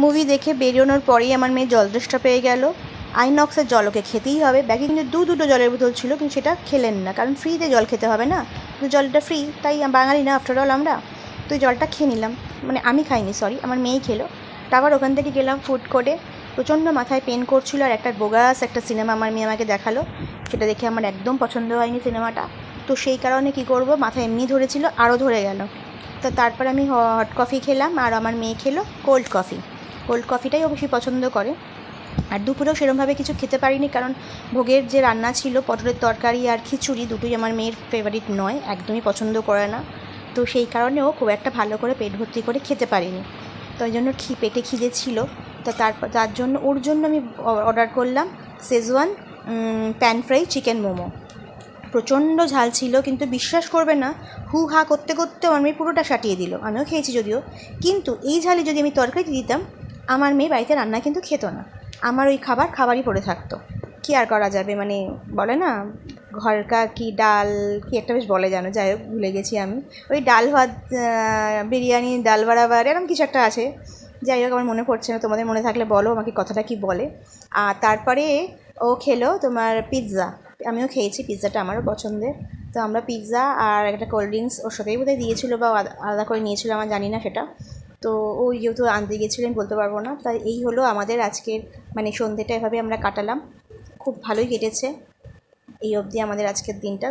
Movie দেখে বেরোনোর পরেই আমার মেয়ে জল তেষ্টা পেয়ে গেল। আইনক্সের জল ওকে খেতেই হবে। ব্যাগে কিন্তু দুটো জলের বোতল ছিল, কিন্তু সেটা খেলেন না, কারণ ফ্রিতে জল খেতে হবে না, কিন্তু জলটা ফ্রি, তাই বাঙালি না আফটারঅল আমরা, তো এই জলটা খেয়ে নিলাম। মানে আমি খাইনি, সরি, আমার মেয়েই খেলো। তারপর ওখান থেকে গেলাম ফুড কোর্টে। প্রচণ্ড মাথায় পেন করছিল, আর একটা বোগাস একটা সিনেমা আমার মেয়ে আমাকে দেখালো, সেটা দেখে আমার একদম পছন্দ হয়নি সিনেমাটা। তো সেই কারণে কী করব, মাথা এমনি ধরেছিল, আরও ধরে গেল। তো তারপর আমি হট কফি খেলাম, আর আমার মেয়ে খেলো কোল্ড কফি। কোল্ড কফিটাই ও বেশি পছন্দ করে। আর দুপুরেও সেরকমভাবে কিছু খেতে পারিনি, কারণ ভোগের যে রান্না ছিল, পটলের তরকারি আর খিচুড়ি, দুটোই আমার মেয়ের ফেভারিট নয়, একদমই পছন্দ করে না। তো সেই কারণে ও খুব একটা ভালো করে পেট ভর্তি করে খেতে পারিনি। তো ওই জন্য পেটে খিদে ছিল। তো তার জন্য ওর জন্য আমি অর্ডার করলাম schezwan pan fry chicken momo. প্রচণ্ড ঝাল ছিল, কিন্তু বিশ্বাস করবে না, হু হা করতে করতে আমার মেয়ে পুরোটা সাটিয়ে দিল। আমিও খেয়েছি যদিও, কিন্তু এই ঝালে যদি আমি তরকারি দিতাম, আমার মেয়ে বাড়িতে রান্না কিন্তু খেত না। আমার ওই খাবারই পড়ে থাকতো। কী আর করা যাবে, মানে বলে না ঘরকা কি ডাল, কি একটা বেশ বলে জানো, যাই হোক ভুলে গেছি আমি। ওই ডাল ভাত, বিরিয়ানি, ডাল বারাবার, এরকম কিছু একটা আছে। যাই হোক আমার মনে পড়ছে না, তোমাদের মনে থাকলে বলো আমাকে কথাটা কি বলে। আর তারপরে ও খেলো তোমার পিৎজা। আমিও খেয়েছি, পিৎজাটা আমারও পছন্দের। তো আমরা পিৎজা আর একটা কোল্ড ড্রিঙ্কস ওর সাথেই বোধহয় দিয়েছিলো, বা আলাদা করে নিয়েছিল, আমার জানি না সেটা। তো ও যেহেতু আনতে গিয়েছিলেন বলতে পারবো না। তাই এই হলো আমাদের আজকের, মানে সন্ধ্যেটা এভাবে আমরা কাটালাম। খুব ভালোই কেটেছে এই অবধি আমাদের আজকের দিনটা।